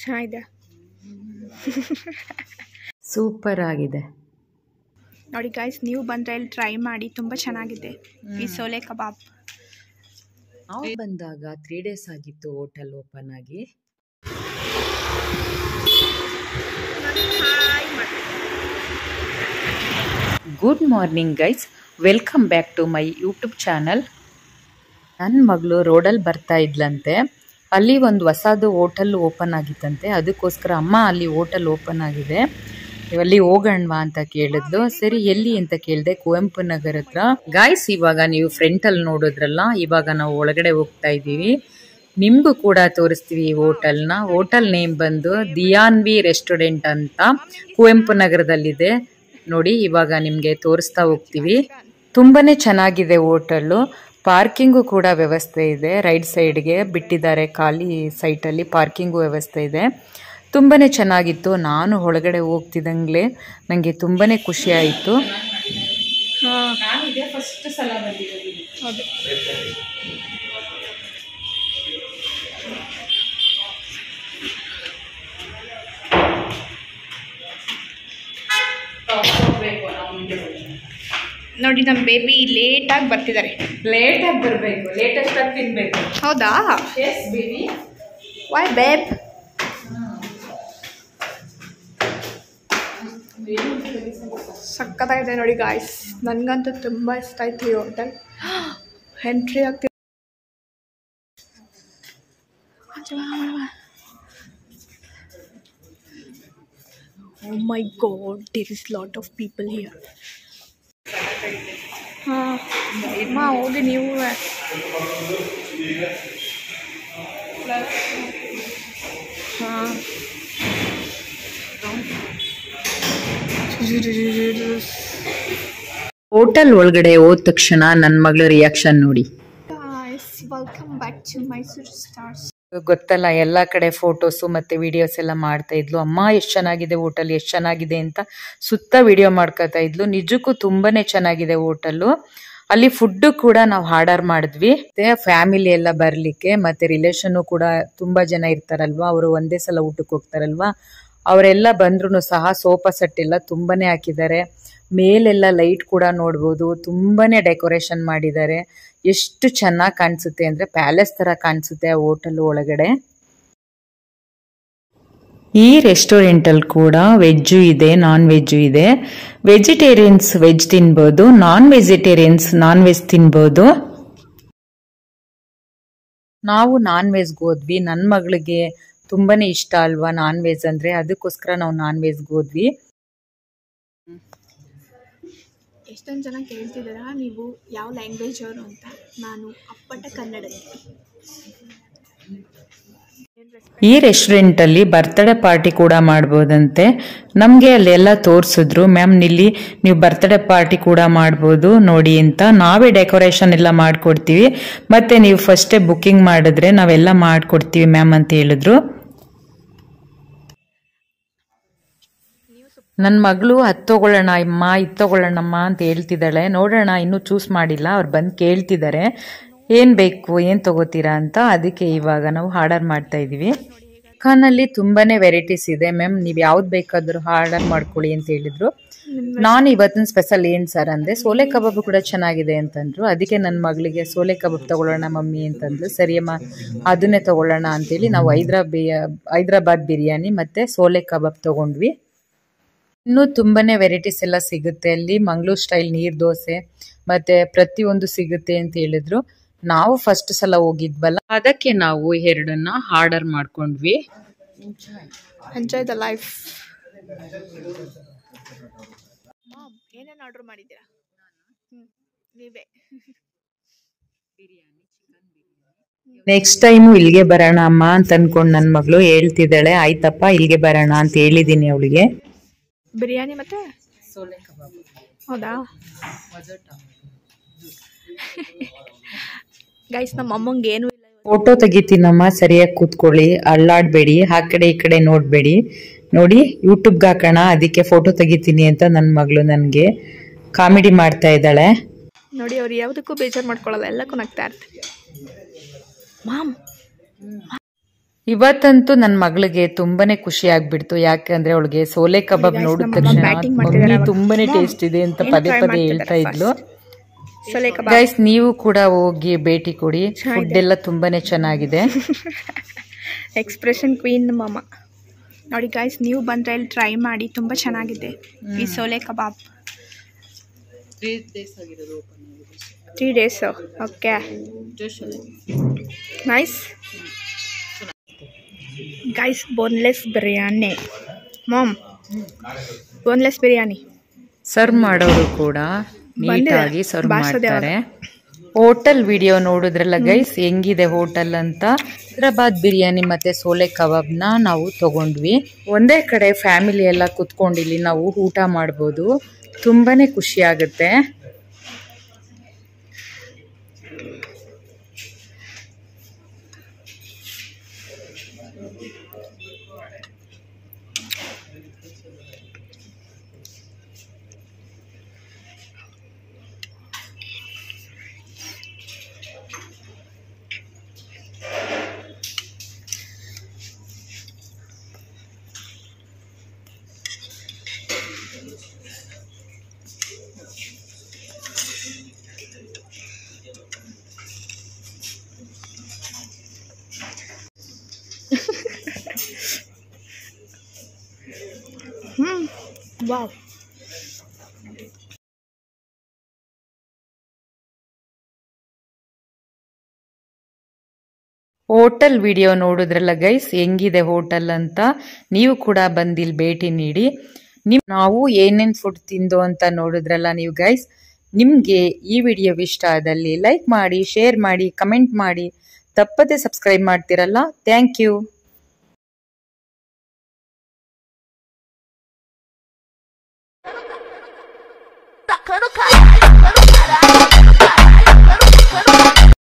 ಚೆನ್ನಾಗಿದೆ. ಸೂಪರ್ ಆಗಿದೆ ನೋಡಿ ಗಾಯ್ಸ್, ನೀವು ಬಂದರೆ ಇಲ್ಲಿ ಟ್ರೈ ಮಾಡಿ, ತುಂಬ ಚೆನ್ನಾಗಿದೆ ಈ ಸೋಲೆ ಕಬಾಬ್. ನಾವು ಬಂದಾಗ 3 days ಆಗಿತ್ತು ಹೋಟೆಲ್ ಓಪನ್ ಆಗಿ. Good morning guys, welcome back to my YouTube channel. ನನ್ನ ಮಗಳು ರೋಡಲ್ಲಿ ಬರ್ತಾ ಇದ್ಲಂತೆ, ಅಲ್ಲಿ ಒಂದು ಹೊಸದು ಹೋಟೆಲ್ ಓಪನ್ ಆಗಿತ್ತಂತೆ. ಅದಕ್ಕೋಸ್ಕರ ಅಮ್ಮ ಅಲ್ಲಿ ಹೋಟೆಲ್ ಓಪನ್ ಆಗಿದೆ, ಅಲ್ಲಿ ಹೋಗೋಣವಾ ಅಂತ ಕೇಳಿದ್ಲು. ಸರಿ ಎಲ್ಲಿ ಅಂತ ಕೇಳಿದೆ, ಕುವೆಂಪು ನಗರ ಹತ್ರ. ಗಾಯ್ಸ್, ಇವಾಗ ನೀವು ಫ್ರಂಟಲ್ಲಿ ನೋಡಿದ್ರಲ್ಲ, ಇವಾಗ ನಾವು ಒಳಗಡೆ ಹೋಗ್ತಾ ಇದ್ದೀವಿ. ನಿಮಗೂ ಕೂಡ ತೋರಿಸ್ತೀವಿ ಈ ಹೋಟೆಲ್ನ. ಹೋಟೆಲ್ ನೇಮ್ ಬಂದು ದಿಯಾನ್ವಿ ರೆಸ್ಟೋರೆಂಟ್ ಅಂತ ಕುವೆಂಪು ನಗರದಲ್ಲಿದೆ ನೋಡಿ. ಇವಾಗ ನಿಮಗೆ ತೋರಿಸ್ತಾ ಹೋಗ್ತೀವಿ. ತುಂಬಾನೇ ಚೆನ್ನಾಗಿದೆ ಹೋಟೆಲ್ಲು. ಪಾರ್ಕಿಂಗು ಕೂಡ ವ್ಯವಸ್ಥೆ ಇದೆ, ರೈಟ್ ಸೈಡ್ಗೆ ಬಿಟ್ಟಿದ್ದಾರೆ, ಖಾಲಿ ಸೈಟಲ್ಲಿ ಪಾರ್ಕಿಂಗು ವ್ಯವಸ್ಥೆ ಇದೆ. ತುಂಬಾನೇ ಚೆನ್ನಾಗಿತ್ತು. ನಾನು ಒಳಗಡೆ ಹೋಗ್ತಿದ್ದಂಗೆ ನನಗೆ ತುಂಬಾನೇ ಖುಷಿ ಆಯಿತು. ಫಸ್ಟ್ ಸಲ ಬಂದಿರೋದು. ನೋಡಿ, ನಮ್ಮ ಬೇಬಿ ಲೇಟಾಗಿ ಬರ್ತಿದ್ದಾರೆ. ಲೇಟಾಗಿ ಬರಬೇಕು, ಲೇಟೆಸ್ಟ್ ಆಗಿ ತಿನ್ಬೇಕು. ಹೌದಾ? Yes baby. Why babe? ಸಕ್ಕತ್ತಾಗಿದೆ ನೋಡಿ ಗಾಯ್ಸ್, ನನಗಂತೂ ತುಂಬ ಇಷ್ಟ ಆಯ್ತು ಈ ಹೋಟೆಲ್. ಎಂಟ್ರಿ ಆಗ್ತಿದೆ. Oh my god, there is lot of people here. ಅಮ್ಮ ಹೋಗಿ ನೀವು. ಹೋಟೆಲ್ ಒಳಗಡೆ ಹೋದ ತಕ್ಷಣ ನನ್ನ ಮಗಳ ರಿಯಾಕ್ಷನ್ ನೋಡಿ. Welcome back to Mysuru stars. ಗೊತ್ತಲ್ಲ, ಎಲ್ಲ ಕಡೆ ಫೋಟೋಸು ಮತ್ತೆ ವಿಡಿಯೋಸ್ ಎಲ್ಲ ಮಾಡ್ತಾ ಇದ್ಲು. ಅಮ್ಮ ಎಷ್ಟು ಚೆನ್ನಾಗಿದೆ ಹೋಟೆಲ್, ಎಷ್ಟು ಚೆನ್ನಾಗಿದೆ ಅಂತ ಸುತ್ತ ವಿಡಿಯೋ ಮಾಡ್ಕೊತಾ ಇದ್ಲು. ನಿಜಕ್ಕೂ ತುಂಬಾನೇ ಚೆನ್ನಾಗಿದೆ ಹೋಟೆಲ್ಲು. ಅಲ್ಲಿ ಫುಡ್ ಕೂಡ ನಾವು ಆರ್ಡರ್ ಮಾಡಿದ್ವಿ. ಫ್ಯಾಮಿಲಿ ಎಲ್ಲ ಬರ್ಲಿಕ್ಕೆ, ಮತ್ತೆ ರಿಲೇಷನ್ ಕೂಡ ತುಂಬಾ ಜನ ಇರ್ತಾರಲ್ವಾ, ಅವರು ಒಂದೇ ಸಲ ಊಟಕ್ಕೆ ಹೋಗ್ತಾರಲ್ವಾ, ಅವರೆಲ್ಲ ಬಂದ್ರು ಸಹ ಸೋಫಾ ಸೆಟ್ ಎಲ್ಲ ತುಂಬಾನೇ ಹಾಕಿದ್ದಾರೆ. ಮೇಲೆಲ್ಲ ಲೈಟ್ ಕೂಡ ನೋಡ್ಬೋದು, ತುಂಬಾನೇ ಡೆಕೋರೇಷನ್ ಮಾಡಿದ್ದಾರೆ. ಎಷ್ಟು ಚೆನ್ನಾಗಿ ಕಾಣಿಸುತ್ತೆ ಅಂದ್ರೆ ಪ್ಯಾಲೇಸ್ ತರ ಕಾಣಿಸುತ್ತೆ ಆ ಹೋಟೆಲ್ ಒಳಗಡೆ. ಈ ರೆಸ್ಟೋರೆಂಟ್ ಅಲ್ಲಿ ಕೂಡ ವೆಜ್ಜು ಇದೆ, ನಾನ್ ವೆಜ್ಜು ಇದೆ. ವೆಜಿಟೇರಿಯನ್ಸ್ ವೆಜ್ ತಿನ್ಬೋದು, ನಾನ್ ವೆಜಿಟೇರಿಯನ್ಸ್ ನಾನ್ ವೆಜ್ ತಿನ್ಬೋದು. ನಾವು ನಾನ್ ವೆಜ್ಗೆ ಹೋದ್ವಿ. ನನ್ನ ಮಗಳಿಗೆ ತುಂಬಾನೇ ಇಷ್ಟ ಅಲ್ವಾ ನಾನ್ ವೆಜ್ ಅಂದ್ರೆ, ಅದಕ್ಕೋಸ್ಕರ ನಾವು ನಾನ್ ವೆಜ್ಗೆ ಹೋದ್ವಿ. ಎಷ್ಟೊಂದು ಜನ ಕೇಳ್ತಿದ್ದೀರಾ ನೀವು ಯಾವ ಲ್ಯಾಂಗ್ವೇಜ್ ಅವರು ಅಂತ. ನಾನು ಅಪ್ಪಟ ಕನ್ನಡಕ್ಕೆ. ಈ ರೆಸ್ಟೋರೆಂಟ್ ಅಲ್ಲಿ ಬರ್ತ್ಡೇ ಪಾರ್ಟಿ ಕೂಡ ಮಾಡ್ಬೋದಂತೆ. ನಮ್ಗೆ ಅಲ್ಲೆಲ್ಲ ತೋರಿಸಿದ್ರು, ಮ್ಯಾಮ್ ಇಲ್ಲಿ ನೀವು ಬರ್ತ್ಡೇ ಪಾರ್ಟಿ ಕೂಡ ಮಾಡ್ಬೋದು ನೋಡಿ ಅಂತ. ನಾವೇ ಡೆಕೋರೇಷನ್ ಎಲ್ಲ ಮಾಡ್ಕೊಡ್ತೀವಿ, ಮತ್ತೆ ನೀವು ಫಸ್ಟೇ ಬುಕ್ಕಿಂಗ್ ಮಾಡಿದ್ರೆ ನಾವೆಲ್ಲ ಮಾಡ್ಕೊಡ್ತೀವಿ ಮ್ಯಾಮ್ ಅಂತ ಹೇಳಿದ್ರು. ನನ್ನ ಮಗಳು ಅದು ತಗೊಳ್ಳೋಣ ಅಮ್ಮ, ಇದು ತಗೊಳ್ಳೋಣಮ್ಮ ಅಂತ ಹೇಳ್ತಿದ್ದಾಳೆ. ನೋಡೋಣ, ಇನ್ನೂ ಚೂಸ್ ಮಾಡಿಲ್ಲ. ಅವ್ರು ಬಂದು ಕೇಳ್ತಿದ್ದಾರೆ ಏನು ಬೇಕು, ಏನು ತಗೋತೀರಾ ಅಂತ. ಅದಕ್ಕೆ ಇವಾಗ ನಾವು ಆರ್ಡರ್ ಮಾಡ್ತಾ ಇದ್ದೀವಿ. ಚಿಕನಲ್ಲಿ ತುಂಬಾನೇ ವೆರೈಟೀಸ್ ಇದೆ ಮ್ಯಾಮ್, ನೀವು ಯಾವ್ದು ಬೇಕಾದರೂ ಆರ್ಡರ್ ಮಾಡ್ಕೊಳ್ಳಿ ಅಂತ ಹೇಳಿದ್ರು. ನಾನು ಇವತ್ತಿನ ಸ್ಪೆಷಲ್ ಏನು ಸರ್ ಅಂದೆ. ಸೋಲೆ ಕಬಾಬ್ ಕೂಡ ಚೆನ್ನಾಗಿದೆ ಅಂತಂದ್ರು. ಅದಕ್ಕೆ ನನ್ನ ಮಗಳಿಗೆ ಸೋಲೆ ಕಬಾಬ್ ತಗೊಳ್ಳೋಣ ಮಮ್ಮಿ ಅಂತಂದ್ರು. ಸರಿಯಮ್ಮ ಅದನ್ನೇ ತಗೊಳ್ಳೋಣ ಅಂತೇಳಿ ನಾವು ಹೈದ್ರಾಬಾದ್ ಬಿರಿಯಾನಿ ಮತ್ತೆ ಸೋಲೆ ಕಬಾಬ್ ತಗೊಂಡ್ವಿ. ಇನ್ನೂ ತುಂಬಾನೇ ವೆರೈಟೀಸ್ ಎಲ್ಲ ಸಿಗುತ್ತೆ ಅಲ್ಲಿ. ಮಂಗಳೂರು ಸ್ಟೈಲ್ ನೀರ್ ದೋಸೆ ಮತ್ತೆ ಪ್ರತಿಯೊಂದು ಸಿಗುತ್ತೆ ಅಂತ ಹೇಳಿದ್ರು. ನಾವು ಫಸ್ಟ್ ಸಲ ಹೋಗಿದ್ವಲ್ಲ, ಅದಕ್ಕೆ ನಾವು ಎರಡನ್ನ ಆರ್ಡರ್ ಮಾಡ್ಕೊಂಡ್ವಿ. Enjoy the life. ಏನೇನು ಆರ್ಡರ್ ಮಾಡಿದ್ದೀರಾ? ನೀವೇ ನೆಕ್ಸ್ಟ್ ಟೈಮು ಇಲ್ಲಿಗೆ ಬರೋಣ ಅಮ್ಮ ಅಂತ ಅನ್ಕೊಂಡು ನನ್ನ ಮಗಳು ಹೇಳ್ತಿದ್ದಾಳೆ. ಆಯ್ತಪ್ಪ ಇಲ್ಲಿಗೆ ಬರೋಣ ಅಂತ ಹೇಳಿದ್ದೀನಿ ಅವಳಿಗೆ. ಬಿರಿಯಾನಿ ಮತ್ತೆ ಸೋಲೆ ಕಬಾಬ್. ಹೌದಾ ಗೈಸ್, ನಮ್ಮ ಅಮ್ಮಂಗೆ ಏನು ಇಲ್ಲ. ಫೋಟೋ ತೆಗಿತೀನಮ್ಮ, ಸರಿಯಾಗಿ ಕೂತ್ಕೊಳ್ಳಿ, ಅಳ್ಳಾಡ್ಬೇಡಿ, ಆ ಕಡೆ ಈ ಕಡೆ ನೋಡ್ಬೇಡಿ. ನೋಡಿ ಯೂಟ್ಯೂಬ್ಗೆ ಹಾಕೋಣ, ಅದಕ್ಕೆ ಫೋಟೋ ತೆಗಿತೀನಿ ಅಂತ ನನ್ನ ಮಗಳು ನನಗೆ ಕಾಮಿಡಿ ಮಾಡ್ತಾ ಇದ್ದಾಳೆ. ನೋಡಿ, ಅವ್ರು ಯಾವುದಕ್ಕೂ ಬೇಜಾರು ಮಾಡ್ಕೊಳ್ಳಲ್ಲ, ಎಲ್ಲಕ್ಕೂ ನಗ್ತಾ ಇರ್ತಾರೆ. ಮಾಮ್, ಇವತ್ತಂತೂ ನನ್ನ ಮಗಳಿಗೆ ತುಂಬಾನೇ ಖುಷಿ ಆಗ್ಬಿಡ್ತು. ಯಾಕಂದ್ರೆ ಅವಳಿಗೆ ಸೋಲೆ ಕಬಾಬ್ ನೋಡಿದ ತಕ್ಷಣ ಮಮ್ಮಿ ತುಂಬಾನೇ ಟೇಸ್ಟ್ ಇದೆ ಅಂತ ಪದೇ ಪದೇ ಹೇಳ್ತಾ ಇದ್ಲು. ಗೈಸ್ ನೀವು ಕೂಡ ಹೋಗಿ ಭೇಟಿ ಕೊಡಿ, ಫುಡ್ ಎಲ್ಲ ತುಂಬಾನೇ ಚೆನ್ನಾಗಿದೆ. ಎಕ್ಸ್ಪ್ರೆಷನ್ ಕ್ವೀನ್ ಮಾಮ ನೋಡಿ ಗೈಸ್, ನೀವು ಬಂದರೆ ಇಲ್ಲಿ ಟ್ರೈ ಮಾಡಿ, ತುಂಬ ಚೆನ್ನಾಗಿದೆ ಈ ಸೋಲೆ kebab. 3 days okay, nice guys. Boneless biryani mom, boneless biryani serve ಮಾಡೋರು ಕೂಡ ನೀಟಾಗಿ ಸರ್ವ್ ಮಾಡ್ತಾರೆ. ಹೋಟೆಲ್ ವಿಡಿಯೋ ನೋಡಿದ್ರಲ್ಲ ಗೈಸ್ ಹೆಂಗಿದೆ ಹೋಟೆಲ್ ಅಂತ. ಹೈದರಾಬಾದ್ ಬಿರಿಯಾನಿ ಮತ್ತೆ ಸೋಲೆ ಕಬಾಬ್ನ ನಾವು ತಗೊಂಡ್ವಿ. ಒಂದೇ ಕಡೆ ಫ್ಯಾಮಿಲಿ ಎಲ್ಲ ಕುತ್ಕೊಂಡಿಲ್ಲಿ ನಾವು ಊಟ ಮಾಡ್ಬೋದು, ತುಂಬಾನೇ ಖುಷಿ ಆಗುತ್ತೆ. ವಾವ್. ಹೋಟೆಲ್ ವಿಡಿಯೋ ನೋಡಿದ್ರಲ್ಲ ಗೈಸ್ ಹೆಂಗಿದೆ ಹೋಟೆಲ್ ಅಂತ. ನೀವು ಕೂಡ ಬಂದಿಲ್ಲಿ ಭೇಟಿ ನೀಡಿ. ನಾವು ಏನೇನ್ ಫುಡ್ ತಿಂದು ಅಂತ ನೋಡಿದ್ರಲ್ಲ ನೀವು ಗೈಸ್. ನಿಮ್ಗೆ ಈ ವಿಡಿಯೋ ಇಷ್ಟ ಆದಲ್ಲಿ ಲೈಕ್ ಮಾಡಿ, ಶೇರ್ ಮಾಡಿ, ಕಮೆಂಟ್ ಮಾಡಿ, ತಪ್ಪದೆ ಸಬ್ಸ್ಕ್ರೈಬ್ ಮಾಡ್ತಿರಲ್ಲ. Thank you.